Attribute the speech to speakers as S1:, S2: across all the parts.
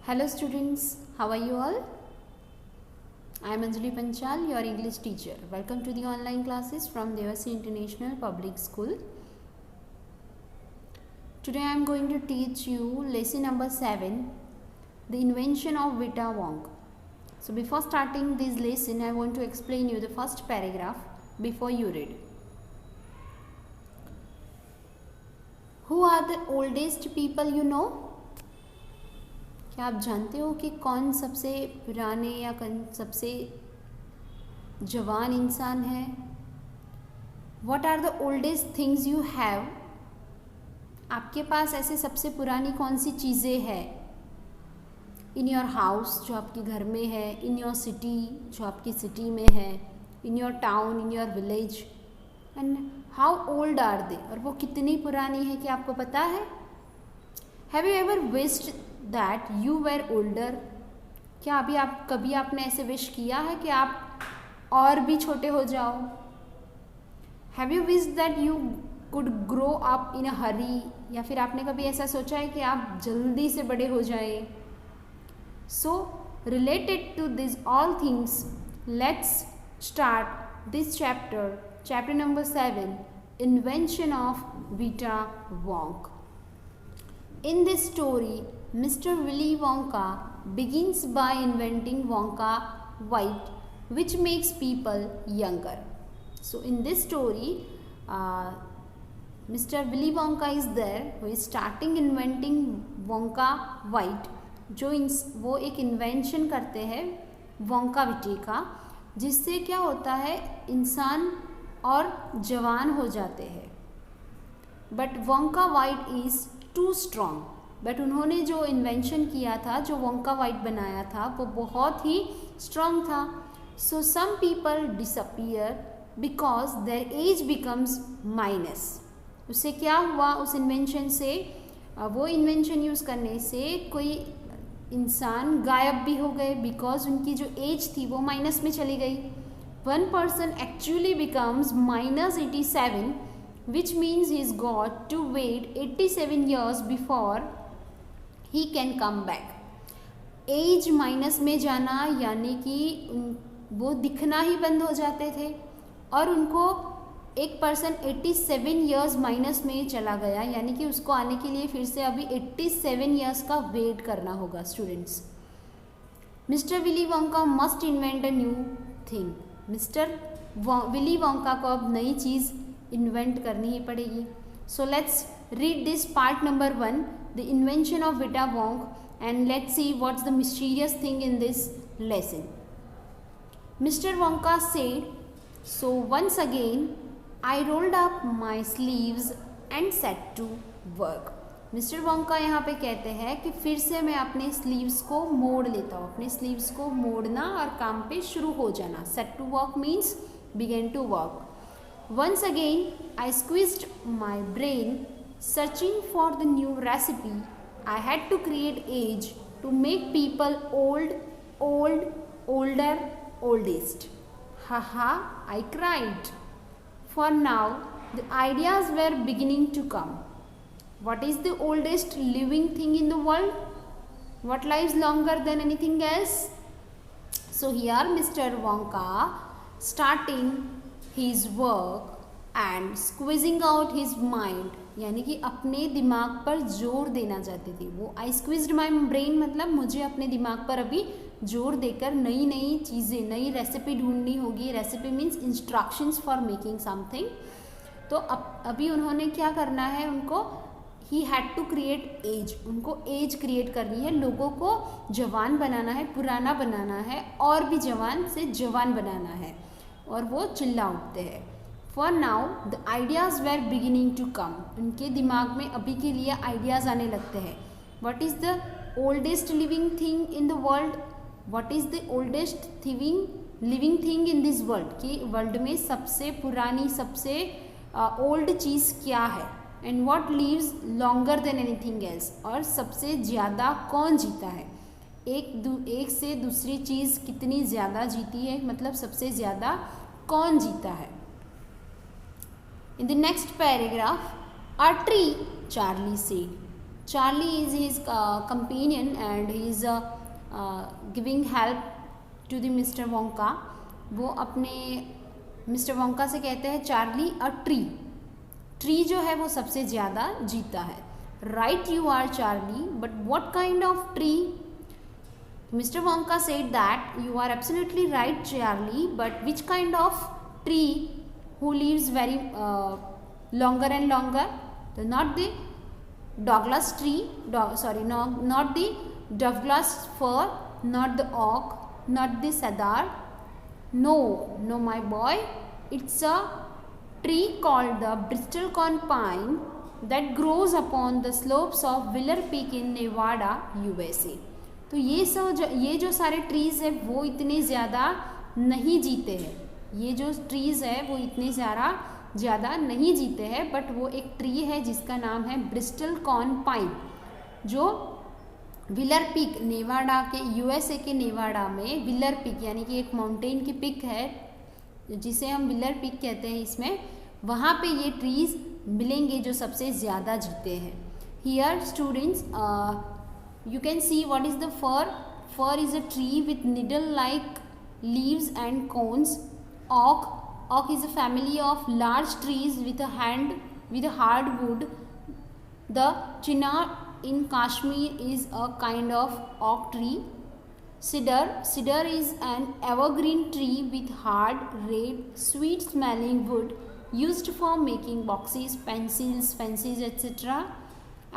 S1: Hello students, how are you all? I am Anjali Panchal, your English teacher. Welcome to the online classes from Devasi International Public School. Today I am going to teach you lesson number 7, the invention of Vita Wong. So before starting this lesson, I want to explain you the first paragraph before you read. Who are the oldest people you know? क्या आप जानते हो कि कौन सबसे पुराने या सबसे जवान इंसान है? What are the oldest things you have? आपके पास ऐसे सबसे पुरानी कौन सी चीज़ें हैं? In your house, जो आपके घर में है, in your city, जो आपकी सिटी में है, in your town, in your village, and how old are they? और वो कितनी पुरानी है कि आपको पता है? Have you ever wished that you were older? क्या कभी आपने ऐसे विश किया है कि आप और भी छोटे हो जाओ? Have you wished that you could grow up in a hurry? या फिर आपने कभी ऐसा सोचा है कि आप जल्दी से बड़े हो जाए? So related to this all things, let's start this chapter number 7, invention of Vita Wong. In this story, Mr. Willy Wonka begins by inventing Wonka White, which makes people younger. So in this story, Mr. Willy Wonka is there who is starting inventing Wonka White, जो वो एक invention करते हैं Wonka witty का, जिससे क्या होता है इंसान और जवान हो जाते हैं. But Wonka white is too strong. But उन्होंने जो इन्वेंशन किया था, जो वोंका वाइट बनाया था, वो बहुत ही स्ट्रॉन्ग था. So some people disappear because their age becomes minus. उससे क्या हुआ, उस इन्वेंशन से, वो इन्वेंशन यूज़ करने से कोई इंसान गायब भी हो गए, बिकॉज उनकी जो एज थी वो माइनस में चली गई. One person actually becomes -87, which means he's got to wait 87 years before he can come back. Age minus में जाना यानी कि वो दिखना ही बंद हो जाते थे, और उनको एक पर्सन 87 ईयर्स माइनस में चला गया, यानी कि उसको आने के लिए फिर से अभी 87 ईयर्स का वेट करना होगा. Students, mister Willy Wonka must invent a new thing. Mister Willy Wonka को अब नई चीज़ इन्वेंट करनी ही पड़ेगी. So let's read this part number 1, the invention of Vita Wong, and let's see what's the mysterious thing in this lesson. Mister Wonka said, so once again I rolled up my sleeves and set to work. Mister Wonka यहाँ पे कहते हैं कि फिर से मैं अपने sleeves को मोड़ लेता हूँ. अपने स्लीव्स को मोड़ना और काम पे शुरू हो जाना. Set to work means begin to work. Once again, I squeezed my brain searching for the new recipe. I had to create age to make people old, older, oldest. Haha, I cried. For now, the ideas were beginning to come. What is the oldest living thing in the world? What lives longer than anything else? So here Mr. Wonka starting his work and squeezing out his mind, यानी कि अपने दिमाग पर जोर देना चाहती थी वो. I squeezed my brain मतलब मुझे अपने दिमाग पर अभी जोर देकर नई नई चीज़ें, नई रेसिपी ढूंढनी होगी. Recipe means instructions for making something. तो अभी उन्होंने क्या करना है, उनको ही हैड टू क्रिएट एज, उनको एज क्रिएट करनी है. लोगों को जवान बनाना है, पुराना बनाना है, और भी जवान से जवान बनाना है. और वो चिल्ला उठते हैं. For now the ideas were beginning to come. उनके दिमाग में अभी के लिए आइडियाज़ आने लगते हैं. What is the oldest living thing in the world? What is the oldest living thing in this world? कि वर्ल्ड में सबसे पुरानी, सबसे ओल्ड चीज़ क्या है? And what leaves longer than anything else? और सबसे ज़्यादा कौन जीता है? एक से दूसरी चीज़ कितनी ज़्यादा जीती है, मतलब सबसे ज़्यादा कौन जीता है. In the next paragraph, a tree, Charlie said, Charlie is his companion and he is giving help to the Mr. Wonka. वो अपने मिस्टर वोंका से कहते हैं चार्ली अ ट्री जो है वो सबसे ज़्यादा जीता है. Right you are Charlie, but what kind of tree? Mister Wonka said that you are absolutely right Charlie, but which kind of tree who lives very longer and longer? So not the Douglas tree, not the Douglas fir, not the oak, not the cedar. No, my boy, it's a tree called the bristlecone pine that grows upon the slopes of Willer Peak in Nevada, USA. तो ये जो सारे trees है वो इतने ज़्यादा नहीं जीते हैं. ये जो ट्रीज़ है वो इतने ज़्यादा नहीं जीते हैं, बट वो एक ट्री है जिसका नाम है ब्रिस्टलकॉन पाइन, जो विलर पीक नेवाडा के यूएसए के नेवाडा में विलर पीक यानी कि एक माउंटेन की पिक है जिसे हम विलर पीक कहते हैं. इसमें वहाँ पे ये ट्रीज़ मिलेंगे जो सबसे ज़्यादा जीते हैं. Here students you can see what is the fir is a tree with needle like leaves and cones. Oak is a family of large trees with a hard wood. The chinar in Kashmir is a kind of oak tree. Cedar is an evergreen tree with hard, red, sweet-smelling wood used for making boxes, pencils, fences, etc.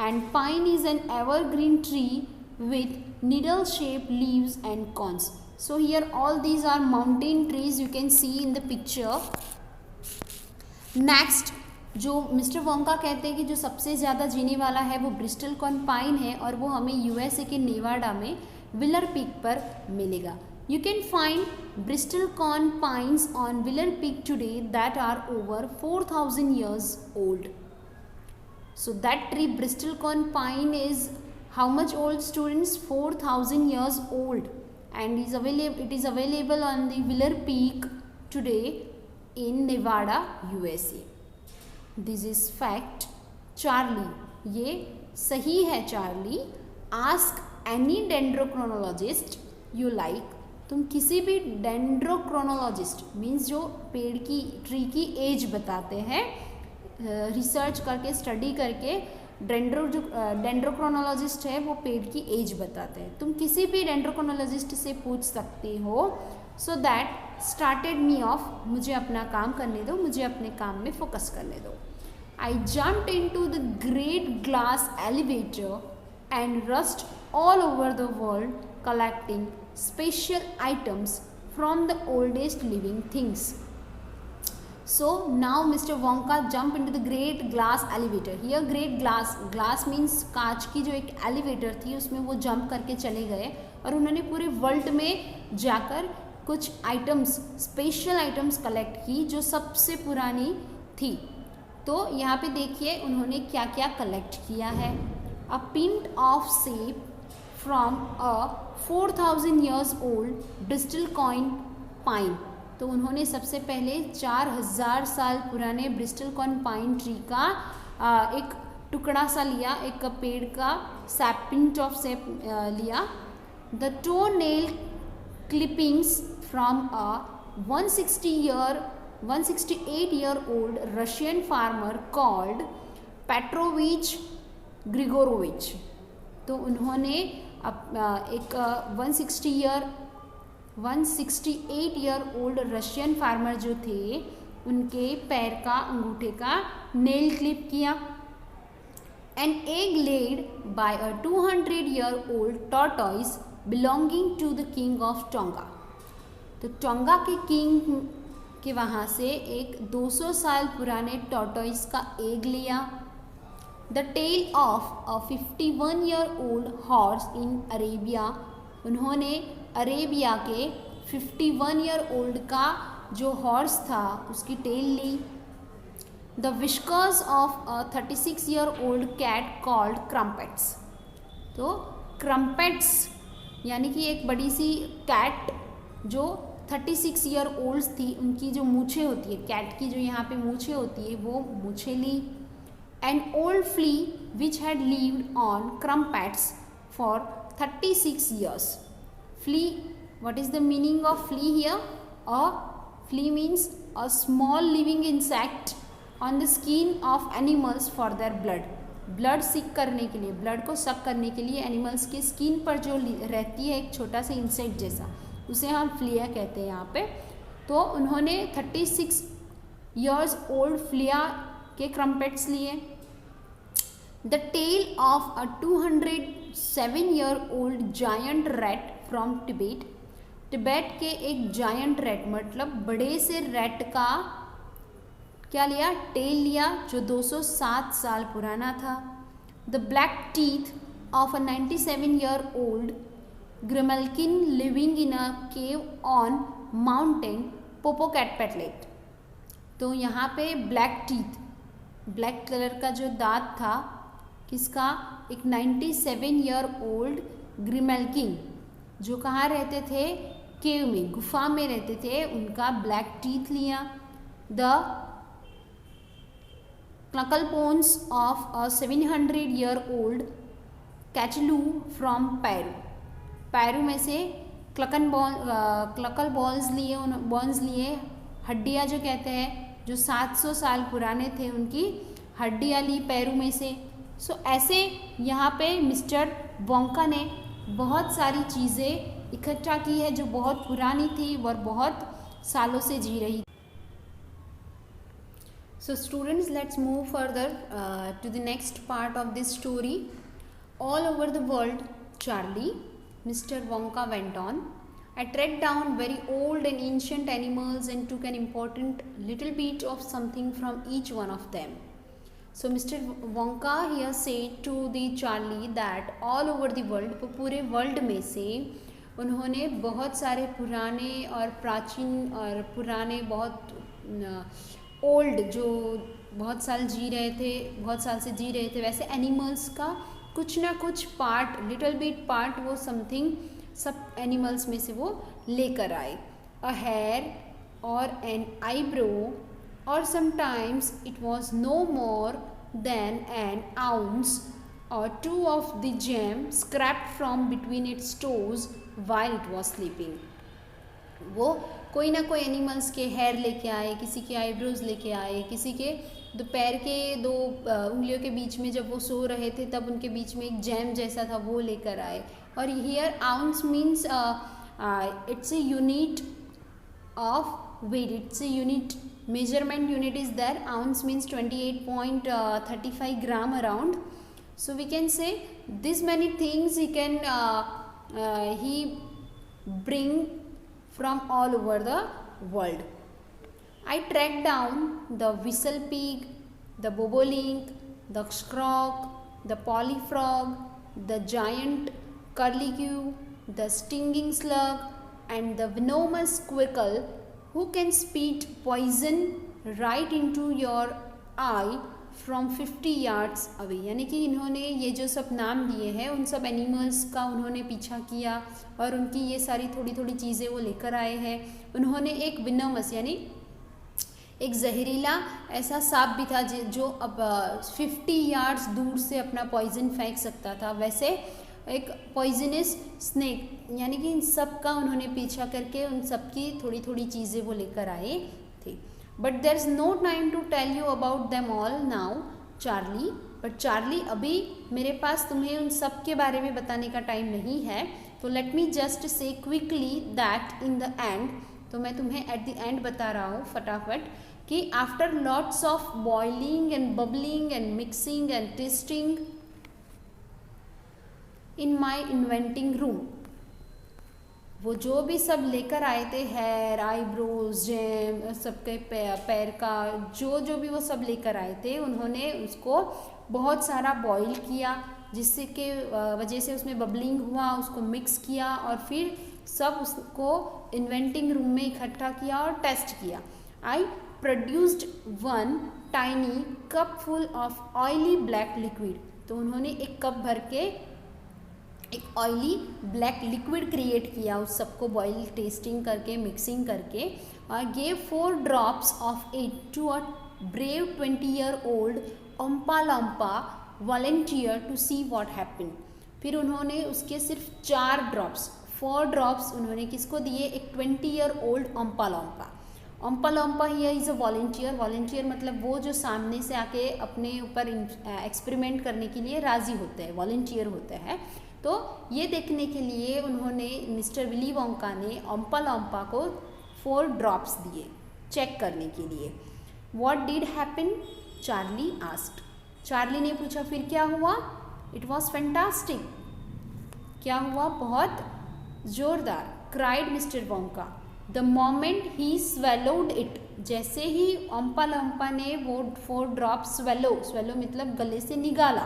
S1: And pine is an evergreen tree with needle-shaped leaves and cones. So here all these are mountain trees you can see in the picture. Next, जो mister Wonka कहते हैं कि जो सबसे ज़्यादा जीने वाला है वो ब्रिस्टलकॉन पाइन है और वो हमें यूएसए के नेवाडा में विलर पीक पर मिलेगा. You can find bristlecone pines on Willer Peak today that are over 4,000 years old. So that tree bristlecone pine is how much old, students? 4,000 years old. And it is available on the Willer Peak today in Nevada, USA. This is fact. Charlie, ये सही है Charlie. Ask any dendrochronologist you like. तुम किसी भी डेंड्रोक्रोनोलॉजिस्ट means जो पेड़ की tree की एज बताते हैं, रिसर्च करके स्टडी करके डेंड्रोक्रोनोलॉजिस्ट है वो पेड़ की एज बताते हैं. तुम किसी भी डेंड्रोक्रोनोलॉजिस्ट से पूछ सकते हो. So that started me of, मुझे अपना काम करने दो, मुझे अपने काम में फोकस करने दो. आई jumped into the great glass elevator and rust all over the world collecting special items from the oldest living things. So now Mr. Wonka jump into the great glass elevator. Here great glass means कांच की जो एक elevator थी उसमें वो jump करके चले गए और उन्होंने पूरे वर्ल्ड में जाकर कुछ आइटम्स, स्पेशल आइटम्स कलेक्ट की जो सबसे पुरानी थी. तो यहाँ पे देखिए उन्होंने क्या क्या कलेक्ट किया है. A pint of sap from a 4,000 years old bristlecone pine. तो उन्होंने सबसे पहले 4,000 साल पुराने ब्रिस्टलकॉन पाइन ट्री का एक टुकड़ा सा लिया, एक पेड़ का पिंट ऑफ सेप लिया. The toe nail clippings from a 168 year old Russian farmer called Petrovich Grigorovich. तो उन्होंने एक 168 year old रशियन फार्मर जो थे उनके पैर का, अंगूठे का नेल क्लिप किया. An egg led by a 200 year old tortoise belonging to the king of Tonga. तो टोंगा के किंग के वहाँ से एक 200 साल पुराने टॉर्टोइस का एग लिया. The tell of a 51 year old horse in Arabia. उन्होंने अरेबिया के 51 year old का जो हॉर्स था उसकी टेल ली. The whiskers of a 36 year old cat called Crumpets. तो क्रम्पेट्स यानी कि एक बड़ी सी कैट जो 36 year olds थी, उनकी जो मूछें होती है, कैट की जो यहाँ पे मूछें होती है वो मूछें ली. an old flea which had lived on crumpets for 36 years. Flea, what is the meaning of flea here? A flea means a small living insect on the skin of animals for their blood. Blood suck करने के लिए, blood को सक करने के लिए animals की skin पर जो रहती है एक छोटा सा इंसेक्ट जैसा, उसे हम फ्लिया कहते हैं यहाँ पे। तो उन्होंने 36 years old फ्लिया के क्रम्पेट्स लिए। The tell of a 207-year-old giant rat from Tibet. Tibet के एक जायंट रैट मतलब बड़े से रैट का क्या लिया? टेल लिया, जो 207 साल पुराना था। The black teeth of a 97-year-old Grimalkin living in a cave on mountain Popocatepetl. तो यहाँ पे ब्लैक टीथ, ब्लैक कलर का जो दांत था किसका? एक 97-year-old ग्रिमल्किन, जो कहाँ रहते थे? केव में, गुफा में रहते थे, उनका ब्लैक टीथ लिया। The knuckle bones of a 700-year-old Cattalou from Peru. Peru में से क्लकल बॉन्स लिए, हड्डियाँ जो कहते हैं, जो 700 साल पुराने थे, उनकी हड्डियाँ ली पेरू में से। सो ऐसे यहाँ पे मिस्टर वोंका ने बहुत सारी चीज़ें इकट्ठा की है जो बहुत पुरानी थी और बहुत सालों से जी रही। So students, let's move further to the next part of this story. All over the world, Charlie, Mr. Wonka went on. I tracked down very old and ancient animals and took an important little bit of something from each one of them. So Mr. Wonka here said to the Charlie that all over the world, पूरे world में से उन्होंने बहुत सारे पुराने और प्राचीन और पुराने बहुत ओल्ड, जो बहुत साल जी रहे थे, बहुत साल से जी रहे थे, वैसे एनिमल्स का कुछ ना कुछ पार्ट, लिटिल बिट पार्ट, वो समथिंग सब एनिमल्स में से वो लेकर आए। A hair or an eyebrow, or sometimes it was no more than an ounce or 2 of the gem scraped from between its toes while it was sleeping. वो कोई ना कोई एनिमल्स के हेयर लेके आए, किसी के आईब्रोज लेके आए, किसी के दोपहर के 2 उंगलियों के बीच में जब वो सो रहे थे तब उनके बीच में एक जैम जैसा था, वो लेकर आए। और here ounce means it's a unit of weight, it's a unit, measurement unit is there. Ounce means 28.35 gram around. So we can say this many things he can he bring from all over the world. I tracked down the whistle pig, the bobolink, the scrog, the polyfrog, the giant curlicue, the stinging slug, and the venomous squircle who can spit poison right into your eye from 50 yards away. यानी कि इन्होंने ये जो सब नाम दिए हैं उन सब एनिमल्स का उन्होंने पीछा किया और उनकी ये सारी थोड़ी थोड़ी चीज़ें वो लेकर आए हैं। उन्होंने एक विनमस यानी एक जहरीला ऐसा सांप भी था जो अब 50 yards दूर से अपना पॉइजन फेंक सकता था, वैसे एक पॉइजनस स्नेक, यानी कि इन सब का उन्होंने पीछा करके उन सब की थोड़ी थोड़ी चीज़ें वो लेकर आए थे। But there is no time to tell you about them all now Charlie. But Charlie, अभी मेरे पास तुम्हें उन सब के बारे में बताने का टाइम नहीं है, तो let me just say quickly that in the end, तो मैं तुम्हें एट द एंड बता रहा हूँ फटाफट कि after lots of boiling and bubbling and mixing and testing in my inventing room, वो जो भी सब लेकर आए थे, हेयर, आईब्रोज, जैम, सबके पैर का जो भी वो सब लेकर आए थे, उन्होंने उसको बहुत सारा बॉईल किया, जिससे के वजह से उसमें बबलिंग हुआ, उसको मिक्स किया और फिर सब उसको इन्वेंटिंग रूम में इकट्ठा किया और टेस्ट किया। I produced 1 tiny cup full of oily black liquid, तो उन्होंने एक कप भर के एक ऑयली ब्लैक लिक्विड क्रिएट किया, उस सबको बॉयल टेस्टिंग करके मिक्सिंग करके, और gave 4 drops of it to a brave 20-year-old Oompa Loompa volunteer to see what happen. फिर उन्होंने उसके सिर्फ 4 ड्रॉप्स उन्होंने किसको दिए, एक 20-year-old Oompa Loompa. Oompa Loompa here is a volunteer मतलब वो जो सामने से आके अपने ऊपर एक्सपेरिमेंट करने के लिए राज़ी होते हैं, वॉलंटियर होते हैं। तो ये देखने के लिए उन्होंने मिस्टर विली वोंका ने ओम्पा लम्पा को 4 ड्रॉप्स दिए चेक करने के लिए। What did happen, Charlie asked. Charlie ने पूछा फिर क्या हुआ। It was fantastic. क्या हुआ, बहुत जोरदार। Cried mister Wonka the moment he swallowed it. जैसे ही ओम्पा लम्पा ने वो 4 ड्रॉप्स स्वेलो मतलब गले से निकाला,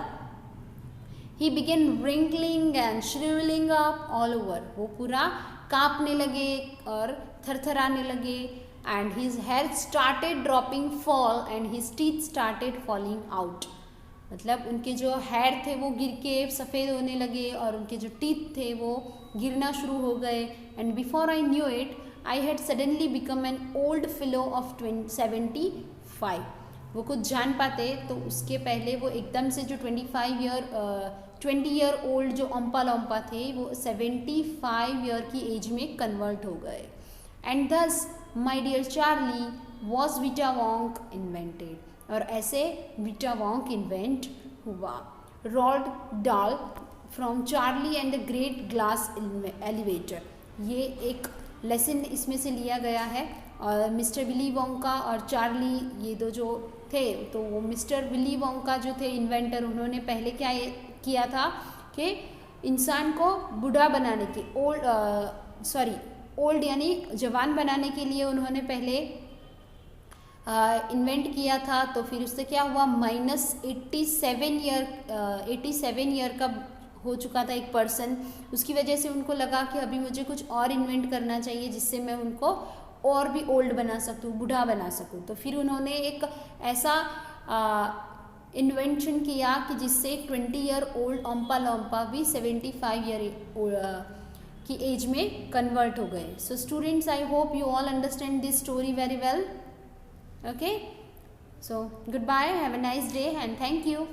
S1: he began wrinkling and shrivelling up all over. वो पूरा कांपने लगे और थरथराने लगे। And his hair started dropping fall and his teeth started falling out. मतलब उनके जो हेयर थे वो गिर के सफ़ेद होने लगे और उनके जो टीथ थे वो गिरना शुरू हो गए। And before I knew it I had suddenly become an old fellow of 75। वो कुछ जान पाते तो उसके पहले वो एकदम से जो 20-year-old जो ओम्पा लम्पा थे वो 75 ईयर की एज में कन्वर्ट हो गए। And thus my dear Charlie was Vita Wonk invented. और ऐसे विटा वोंक इन्वेंट हुआ। Roald Dahl from Charlie and the great glass elevator. ये एक लेसन इसमें से लिया गया है। और मिस्टर विली वोंका और चार्ली ये दो जो थे, तो वो मिस्टर विली वोंका जो थे इन्वेंटर, उन्होंने पहले क्या किया था कि इंसान को बूढ़ा बनाने के ओल्ड यानी जवान बनाने के लिए उन्होंने पहले इन्वेंट किया था। तो फिर उससे क्या हुआ, -87 ईयर का हो चुका था एक पर्सन। उसकी वजह से उनको लगा कि अभी मुझे कुछ और इन्वेंट करना चाहिए जिससे मैं उनको और भी ओल्ड बना सकूँ, बूढ़ा बना सकूँ। तो फिर उन्होंने एक ऐसा इन्वेंशन किया कि जिससे 20-year-old ओम्पा लम्पा भी 75 ईयर की एज में कन्वर्ट हो गए। So students, I hope you all understand this story very well. Okay, so goodbye, have a nice day and thank you.